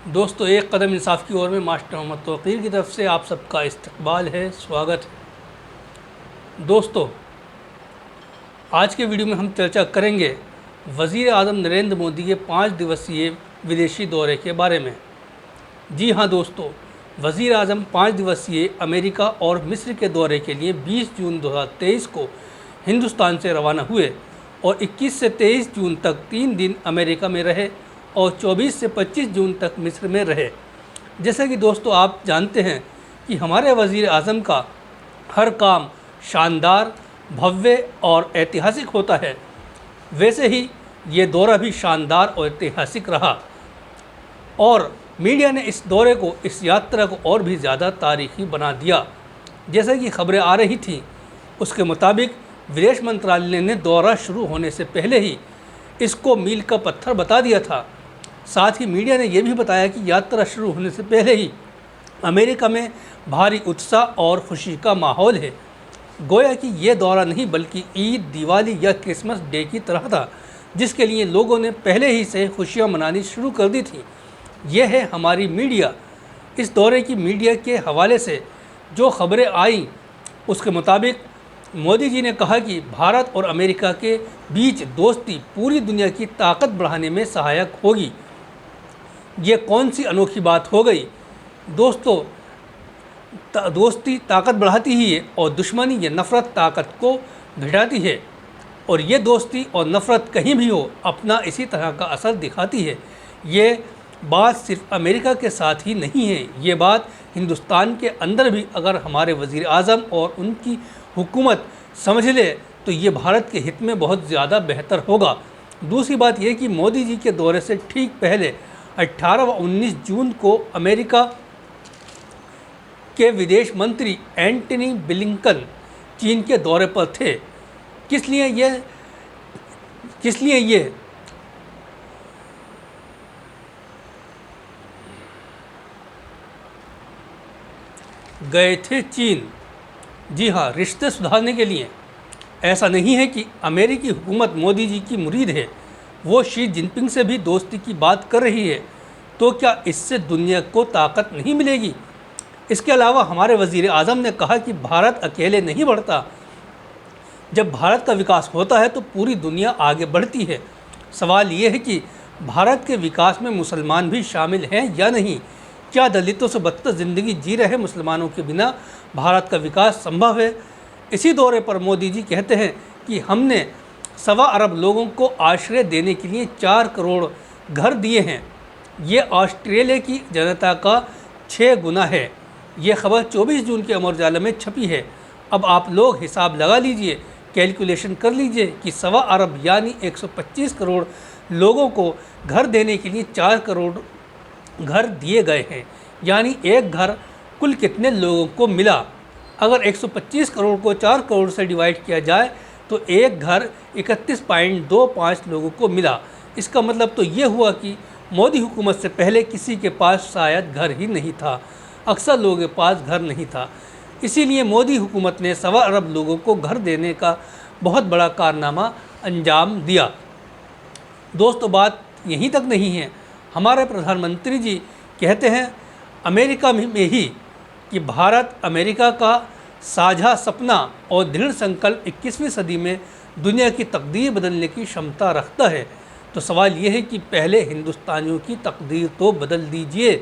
दोस्तों, एक कदम इंसाफ की ओर में मास्टर मोहम्मद तौकीर की तरफ से आप सबका इस्तकबाल है, स्वागत है। दोस्तों, आज के वीडियो में हम चर्चा करेंगे वज़ीर आज़म नरेंद्र मोदी के 5 दिवसीय विदेशी दौरे के बारे में। जी हाँ दोस्तों, वज़ीर आज़म 5 दिवसीय अमेरिका और मिस्र के दौरे के लिए 20 जून 2023 को हिंदुस्तान से रवाना हुए और 21 से 23 जून तक 3 दिन अमेरिका में रहे और 24 से 25 जून तक मिस्र में रहे। जैसा कि दोस्तों आप जानते हैं कि हमारे वज़ीर आज़म का हर काम शानदार, भव्य और ऐतिहासिक होता है, वैसे ही ये दौरा भी शानदार और ऐतिहासिक रहा और मीडिया ने इस दौरे को, इस यात्रा को और भी ज़्यादा तारीखी बना दिया। जैसा कि खबरें आ रही थीं, उसके मुताबिक विदेश मंत्रालय ने दौरा शुरू होने से पहले ही इसको मील का पत्थर बता दिया था। साथ ही मीडिया ने यह भी बताया कि यात्रा शुरू होने से पहले ही अमेरिका में भारी उत्साह और खुशी का माहौल है। गोया कि यह दौरा नहीं बल्कि ईद, दिवाली या क्रिसमस डे की तरह था, जिसके लिए लोगों ने पहले ही से खुशियां मनानी शुरू कर दी थी। यह है हमारी मीडिया। इस दौरे की मीडिया के हवाले से जो खबरें आईं, उसके मुताबिक मोदी जी ने कहा कि भारत और अमेरिका के बीच दोस्ती पूरी दुनिया की ताकत बढ़ाने में सहायक होगी। ये कौन सी अनोखी बात हो गई दोस्तों। दोस्ती ताकत बढ़ाती ही है और दुश्मनी या नफ़रत ताकत को घटाती है। और ये दोस्ती और नफ़रत कहीं भी हो, अपना इसी तरह का असर दिखाती है। ये बात सिर्फ अमेरिका के साथ ही नहीं है, ये बात हिंदुस्तान के अंदर भी अगर हमारे वज़ीर आज़म और उनकी हुकूमत समझ ले तो ये भारत के हित में बहुत ज़्यादा बेहतर होगा। दूसरी बात यह कि मोदी जी के दौरे से ठीक पहले 18 व 19 जून को अमेरिका के विदेश मंत्री एंटनी ब्लिंकन चीन के दौरे पर थे। किस लिए ये गए थे चीन? जी हाँ, रिश्ते सुधारने के लिए। ऐसा नहीं है कि अमेरिकी हुकूमत मोदी जी की मुरीद है, वो शी जिनपिंग से भी दोस्ती की बात कर रही है। तो क्या इससे दुनिया को ताकत नहीं मिलेगी? इसके अलावा हमारे वज़ीर आज़म ने कहा कि भारत अकेले नहीं बढ़ता, जब भारत का विकास होता है तो पूरी दुनिया आगे बढ़ती है। सवाल ये है कि भारत के विकास में मुसलमान भी शामिल हैं या नहीं? क्या दलितों से बदतर ज़िंदगी जी रहे मुसलमानों के बिना भारत का विकास संभव है? इसी दौरे पर मोदी जी कहते हैं कि हमने 1.25 अरब लोगों को आश्रय देने के लिए 4 करोड़ घर दिए हैं। ये ऑस्ट्रेलिया की जनता का 6 गुना है। ये खबर 24 जून के अमर उजाला में छपी है। अब आप लोग हिसाब लगा लीजिए, कैलकुलेशन कर लीजिए कि 1.25 अरब यानी 125 करोड़ लोगों को घर देने के लिए 4 करोड़ घर दिए गए हैं। यानी एक घर कुल कितने लोगों को मिला? अगर 125 करोड़ को 4 करोड़ से डिवाइड किया जाए तो एक घर 31.25 लोगों को मिला। इसका मतलब तो ये हुआ कि मोदी हुकूमत से पहले किसी के पास शायद घर ही नहीं था, अक्सर लोगों के पास घर नहीं था। इसीलिए मोदी हुकूमत ने 1.25 अरब लोगों को घर देने का बहुत बड़ा कारनामा अंजाम दिया। दोस्तों, बात यहीं तक नहीं है। हमारे प्रधानमंत्री जी कहते हैं अमेरिका में ही कि भारत अमेरिका का साझा सपना और दृढ़ संकल्प 21वीं सदी में दुनिया की तकदीर बदलने की क्षमता रखता है। तो सवाल ये है कि पहले हिंदुस्तानियों की तकदीर तो बदल दीजिए,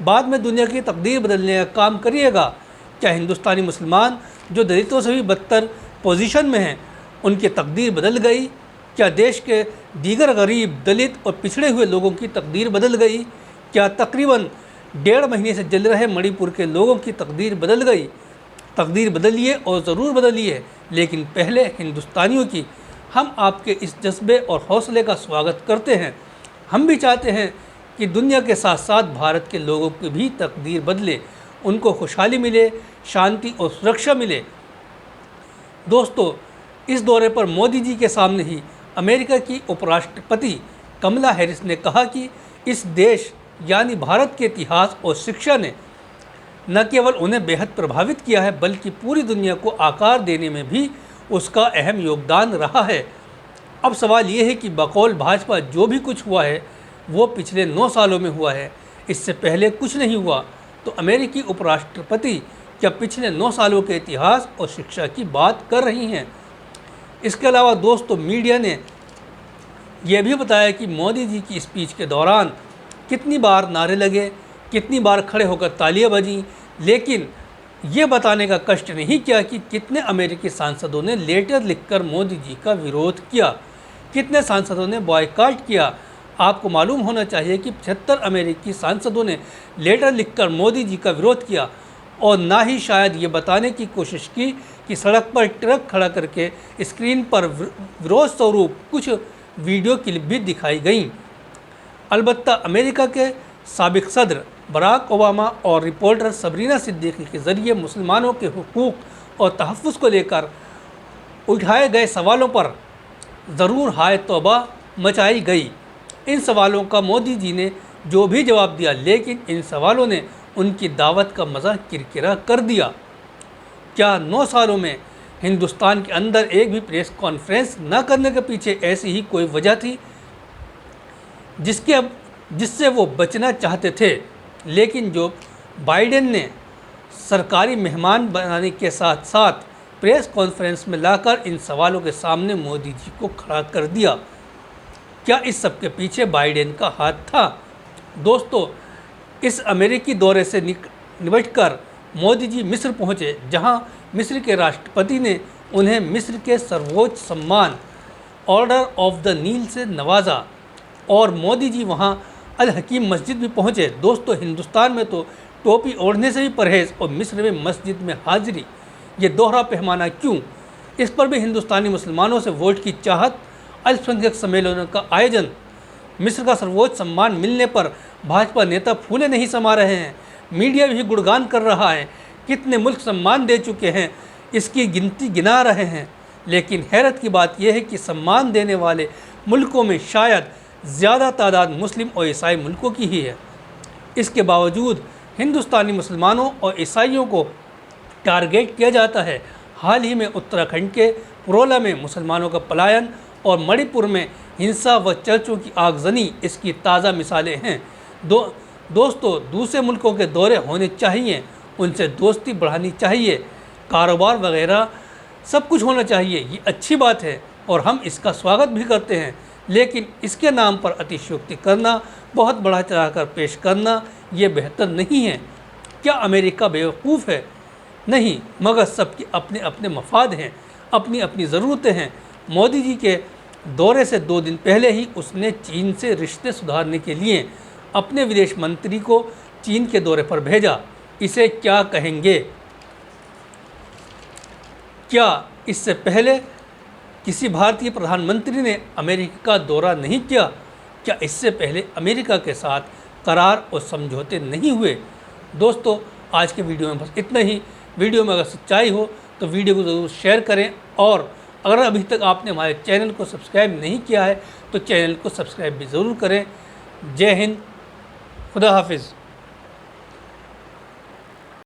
बाद में दुनिया की तकदीर बदलने का काम करिएगा। क्या हिंदुस्तानी मुसलमान जो दलितों से भी बदतर पोजीशन में हैं, उनकी तकदीर बदल गई? क्या देश के दीगर गरीब, दलित और पिछड़े हुए लोगों की तकदीर बदल गई? क्या तकरीबन 1.5 महीने से जल रहे मणिपुर के लोगों की तकदीर बदल गई? तकदीर बदलिए और ज़रूर बदलिए, लेकिन पहले हिंदुस्तानियों की। हम आपके इस जज्बे और हौसले का स्वागत करते हैं। हम भी चाहते हैं कि दुनिया के साथ साथ भारत के लोगों की भी तकदीर बदले, उनको खुशहाली मिले, शांति और सुरक्षा मिले। दोस्तों, इस दौरे पर मोदी जी के सामने ही अमेरिका की उपराष्ट्रपति कमला हैरिस ने कहा कि इस देश यानी भारत के इतिहास और शिक्षा ने न केवल उन्हें बेहद प्रभावित किया है, बल्कि पूरी दुनिया को आकार देने में भी उसका अहम योगदान रहा है। अब सवाल ये है कि बकौल भाजपा जो भी कुछ हुआ है वो पिछले 9 सालों में हुआ है। इससे पहले कुछ नहीं हुआ तो अमेरिकी उपराष्ट्रपति क्या पिछले 9 सालों के इतिहास और शिक्षा की बात कर रही हैं। इसके अलावा दोस्तों, मीडिया ने यह भी बताया कि मोदी जी की स्पीच के दौरान कितनी बार नारे लगे, कितनी बार खड़े होकर तालियां बजीं, लेकिन ये बताने का कष्ट नहीं किया कि कितने अमेरिकी सांसदों ने लेटर लिखकर मोदी जी का विरोध किया, कितने सांसदों ने बॉयकॉट किया। आपको मालूम होना चाहिए कि 75 अमेरिकी सांसदों ने लेटर लिखकर मोदी जी का विरोध किया और ना ही शायद ये बताने की कोशिश की कि सड़क पर ट्रक खड़ा करके स्क्रीन पर विरोध स्वरूप कुछ वीडियो क्लिप भी दिखाई गई। अलबत्ता अमेरिका के साबिक सदर बराक ओबामा और रिपोर्टर सबरीना सिद्दीकी के ज़रिए मुसलमानों के हुकूक और तहफ़्फ़ुज़ को लेकर उठाए गए सवालों पर ज़रूर हाय तौबा मचाई गई। इन सवालों का मोदी जी ने जो भी जवाब दिया, लेकिन इन सवालों ने उनकी दावत का मज़ा किरकिरा कर दिया। क्या 9 सालों में हिंदुस्तान के अंदर एक भी प्रेस कॉन्फ्रेंस न करने के पीछे ऐसी ही कोई वजह थी जिससे वो बचना चाहते थे, लेकिन जो बाइडेन ने सरकारी मेहमान बनाने के साथ साथ प्रेस कॉन्फ्रेंस में लाकर इन सवालों के सामने मोदी जी को खड़ा कर दिया? क्या इस सब के पीछे बाइडेन का हाथ था? दोस्तों, इस अमेरिकी दौरे से निपटकर मोदी जी मिस्र पहुंचे, जहां मिस्र के राष्ट्रपति ने उन्हें मिस्र के सर्वोच्च सम्मान ऑर्डर ऑफ द नील से नवाजा और मोदी जी वहां अल हकीम मस्जिद भी पहुंचे। दोस्तों, हिंदुस्तान में तो टोपी ओढ़ने से भी परहेज़ और मिस्र में मस्जिद में हाजिरी, ये दोहरा पैमाना क्यों? इस पर भी हिंदुस्तानी मुसलमानों से वोट की चाहत। अल्पसंख्यक सम्मेलनों का आयोजन, मिस्र का सर्वोच्च सम्मान मिलने पर भाजपा नेता फूले नहीं समा रहे हैं। मीडिया भी गुणगान कर रहा है, कितने मुल्क सम्मान दे चुके हैं इसकी गिनती गिना रहे हैं। लेकिन हैरत की बात यह है कि सम्मान देने वाले मुल्कों में शायद ज़्यादा तादाद मुस्लिम और ईसाई मुल्कों की ही है। इसके बावजूद हिंदुस्तानी मुसलमानों और ईसाइयों को टारगेट किया जाता है। हाल ही में उत्तराखंड के पुरोला में मुसलमानों का पलायन और मणिपुर में हिंसा व चर्चों की आगजनी इसकी ताज़ा मिसालें हैं। दोस्तों, दूसरे मुल्कों के दौरे होने चाहिए, उनसे दोस्ती बढ़ानी चाहिए, कारोबार वगैरह सब कुछ होना चाहिए। ये अच्छी बात है और हम इसका स्वागत भी करते हैं, लेकिन इसके नाम पर अतिशयोक्ति करना, बहुत बढ़ा चढ़ाकर पेश करना, ये बेहतर नहीं है। क्या अमेरिका बेवकूफ़ है? नहीं, मगर सबके अपने अपने मफाद हैं, अपनी अपनी ज़रूरतें हैं। मोदी जी के दौरे से 2 दिन पहले ही उसने चीन से रिश्ते सुधारने के लिए अपने विदेश मंत्री को चीन के दौरे पर भेजा। इसे क्या कहेंगे? क्या इससे पहले किसी भारतीय प्रधानमंत्री ने अमेरिका का दौरा नहीं किया? क्या इससे पहले अमेरिका के साथ करार और समझौते नहीं हुए? दोस्तों, आज के वीडियो में बस इतना ही। वीडियो में अगर सच्चाई हो तो वीडियो को ज़रूर शेयर करें, और अगर अभी तक आपने हमारे चैनल को सब्सक्राइब नहीं किया है तो चैनल को सब्सक्राइब भी ज़रूर करें। जय हिंद, खुदा हाफिज़।